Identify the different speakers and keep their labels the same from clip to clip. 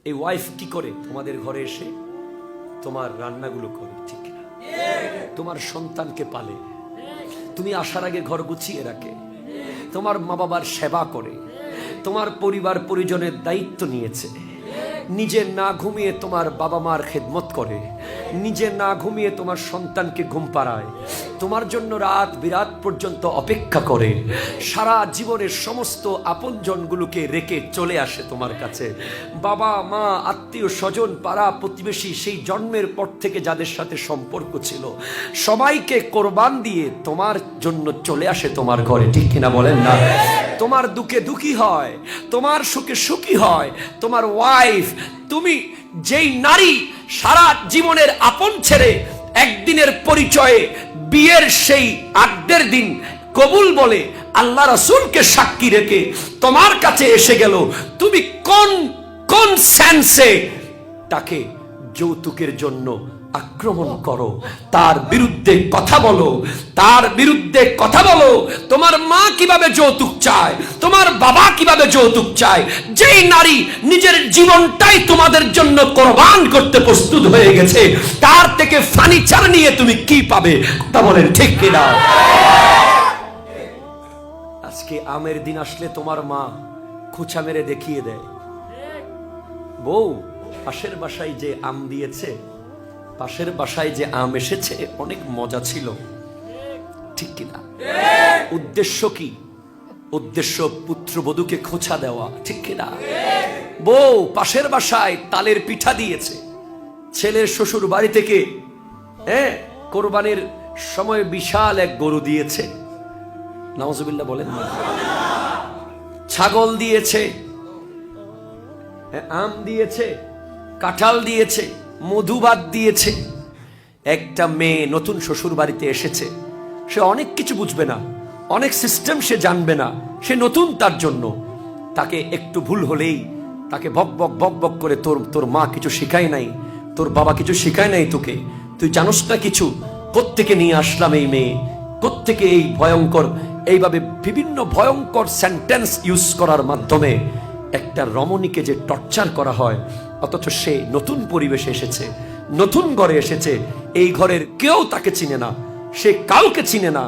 Speaker 1: এই ওয়াইফ কি করে? তোমাদের ঘরে এসে তোমার রান্নাগুলো করে, ঠিক না? তোমার সন্তানকে পালে, তুমি আসার আগে ঘর গুছিয়ে রাখে, তোমার মা বাবার সেবা করে, তোমার পরিবার পরিজনের দায়িত্ব নিয়েছে, নিজে না ঘুমিয়ে তোমার বাবা মার খেদমত করে, নিজে না ঘুমিয়ে তোমার সন্তানকে ঘুম পাড়ায়, তোমার জন্য রাত বিরাত পর্যন্ত অপেক্ষা করে, সারা জীবনের সমস্ত আপনজনগুলোকে রেখে চলে আসে তোমার কাছে। বাবা মা আত্মীয় স্বজন পাড়া প্রতিবেশী সেই জন্মের পর থেকে যাদের সাথে সম্পর্ক ছিল সবাইকে কোরবান দিয়ে তোমার জন্য চলে আসে তোমার ঘরে, ঠিক কিনা বলেন না? তোমার দুঃখে দুঃখী হয়, তোমার সুখে সুখী হয় তোমার ওয়াইফ। তুমি যেই নারী সারা জীবনের আপন ছেড়ে একদিনের পরিচয়ে বিয়ের সেই আগের দিন কবুল বলে আল্লাহ রাসূলকে সাক্ষী রেখে তোমার কাছে এসে গেল, তুমি কোন সেন্সে তাকে যৌতুকের জন্য আক্রমণ করো, তার বিরুদ্ধে কথা বলো, তার বিরুদ্ধে কথা বলো। তোমার মা কিভাবে যৌতুক চায়, তোমার বাবা কিভাবে যৌতুক চায়, যেই নারী নিজের জীবনটাই তোমাদের জন্য কোরবান করতে প্রস্তুত হয়ে গেছে, তার থেকে ফার্নিচার নিয়ে তুমি কি পাবে? তা বলেন ঠিক কিনা? আজকে আমের দিন আসলে তোমার মা খোঁচা মেরে দেখিয়ে দেয়, বউ পাশের বাসায় যে আম দিয়েছে, পাশের বাসায় যে আম এসেছে অনেক মজা ছিল, ঠিক কিনা? উদ্দেশ্য কি? উদ্দেশ্য পুত্রবধূকে খোঁচা দেওয়া, ঠিক কিনা? বউ পাশের বাসায় তালের পিঠা দিয়েছে, ছেলের শ্বশুর বাড়ি থেকে কোরবানির সময় বিশাল এক গরু দিয়েছে, নাউজুবিল্লাহ বলেন না, ছাগল দিয়েছে, আম দিয়েছে, কাঁঠাল দিয়েছে, মধুভাত দিয়েছে। একটা মেয়ে নতুন শ্বশুর বাড়িতে এসেছে, সে অনেক কিছু বুঝবে না, অনেক সিস্টেম সে জানবে না, সে নতুন তার জন্য। তাকে একটু ভুল হলেই তাকে বক বক বক বক করে, তোর মা কিছু শিখায় নাই, তোর বাবা কিছু শিখায় নাই তোকে, তুই জানোস না কিছু, কোত্থেকে নিয়ে আসলাম এই মেয়ে, কোত্থেকে এই ভয়ঙ্কর, এইভাবে বিভিন্ন ভয়ঙ্কর সেন্টেন্স ইউজ করার মাধ্যমে একটা রমণীকে যে টর্চার করা হয়, অথচ সে নতুন পরিবেশে এসেছে, নতুন ঘরে এসেছে, এই ঘরের কেউ তাকে চিনে না, সে কাউকে চিনে না,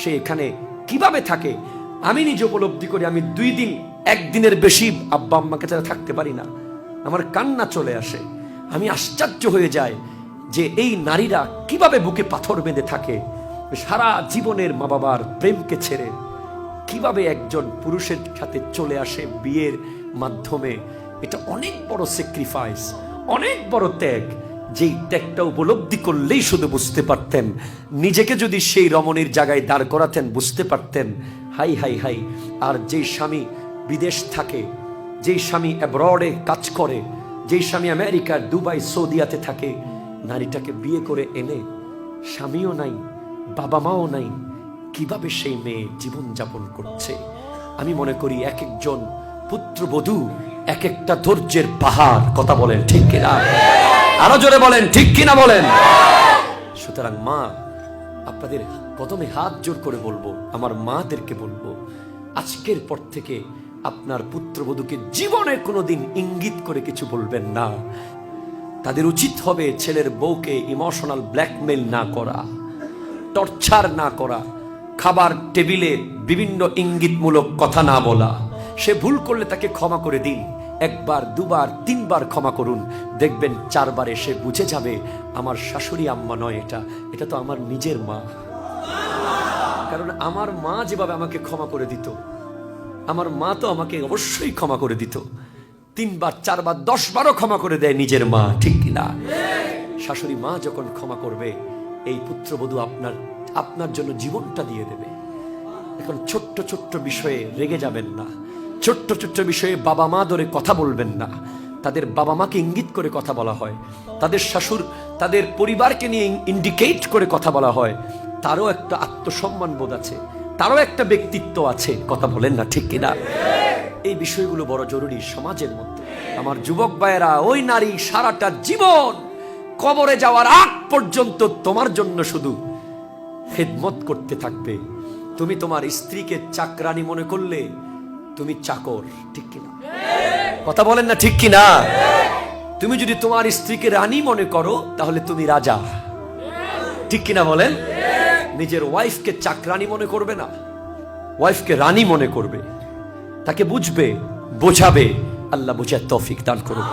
Speaker 1: সে এখানে কিভাবে থাকে। আমি নিজে উপলব্ধি করি, আমি 2 দিন, 1 দিনের বেশি আব্বা আম্মাকে ছাড়া থাকতে পারি না, আমার কান্না চলে আসে। আমি আশ্চর্য হয়ে যাই যে এই নারীরা কিভাবে বুকে পাথর বেঁধে থাকে, সারা জীবনের মা বাবার প্রেমকে ছেড়ে কিভাবে একজন পুরুষের সাথে চলে আসে বিয়ের মাধ্যমে। এটা অনেক বড় স্যাক্রিফাইস, অনেক বড় ত্যাগ। যেই ত্যাগটা উপলব্ধি করলেই শুধু বুঝতে পারতেন, নিজেকে যদি সেই রমণীর জায়গায় দাঁড় করাতেন বুঝতে পারতেন, হাই হাই হাই। আর যেই স্বামী বিদেশ থাকে, যেই স্বামী অ্যাব্রডে কাজ করে, যেই স্বামী আমেরিকার দুবাই সৌদিয়াতে থাকে, নারীটাকে বিয়ে করে এনে স্বামীও নাই, বাবা মাও নাই, কিভাবে সেই মেয়ে জীবন যাপন করছে। আমি মনে করি এক একজন পুত্রবধূ এক একটা ধৈর্যের পাহাড়, কথা বলেন ঠিক কিনা? আরো জোরে বলেন ঠিক কিনা বলেন। সুতরাং মা, আপনাদের প্রথমে হাত জোর করে বলবো, আমার মাদেরকে বলবো, আজকের পর থেকে আপনার পুত্রবধূকে জীবনে কোনোদিন ইঙ্গিত করে কিছু বলবেন না। তাদের উচিত হবে ছেলের বউকে ইমোশনাল ব্ল্যাকমেইল না করা, টর্চার না করা, খাবার টেবিলে বিভিন্ন ইঙ্গিতমূলক কথা না বলা। সে ভুল করলে তাকে ক্ষমা করে দিন, 1 বার 2 বার 3 বার ক্ষমা করুন, দেখবেন 4 বারে সে বুঝে যাবে আমার শাশুড়ি আম্মা নয়, এটা তো আমার নিজের মা। কারণ আমার মা যেভাবে আমাকে ক্ষমা করে দিত, আমার মা তো আমাকে অবশ্যই ক্ষমা করে দিত। 3 বার 4 বার 10 বারও ক্ষমা করে দেয় নিজের মা, ঠিক কিনা? শাশুড়ি মা যখন ক্ষমা করবে, এই পুত্রবধূ আপনার জন্য জীবনটা দিয়ে দেবে। এখন ছোট্ট ছোট্ট বিষয়ে রেগে যাবেন না, ছোট্ট ছোট্ট বিষয়ে বাবা মা ধরে কথা বলবেন না। তাদের বাবা মাকে ইঙ্গিত করে কথা বলা হয়, তাদের শাশুড় তাদের পরিবারকে নিয়ে ইন্ডিকেট করে কথা বলা হয়। তারও একটা আত্মসম্মান বোধ আছে, তারও একটা ব্যক্তিত্ব আছে, কথা বলেন না ঠিক কিনা? এই বিষয়গুলো বড় জরুরি সমাজের মধ্যে। আমার যুবক ভাইয়েরা, ওই নারী সারাটা জীবন কবরে যাওয়ার আগ পর্যন্ত তোমার জন্য শুধু খেদমত করতে থাকবে। তুমি তোমার স্ত্রীকে চাকরানি মনে করলে তুমি চাকর, ঠিক কিনা? কথা বলেন না ঠিক কিনা? তুমি যদি তোমার স্ত্রীকে রানী মনে করো তাহলে তুমি রাজা, ঠিক কিনা বলেন? নিজের ওয়াইফকে চাকরানী মনে করবে না, ওয়াইফকে রানী মনে করবে, তাকে বুঝবে, বোঝাবে। আল্লাহ বুঝার তৌফিক দান করুন।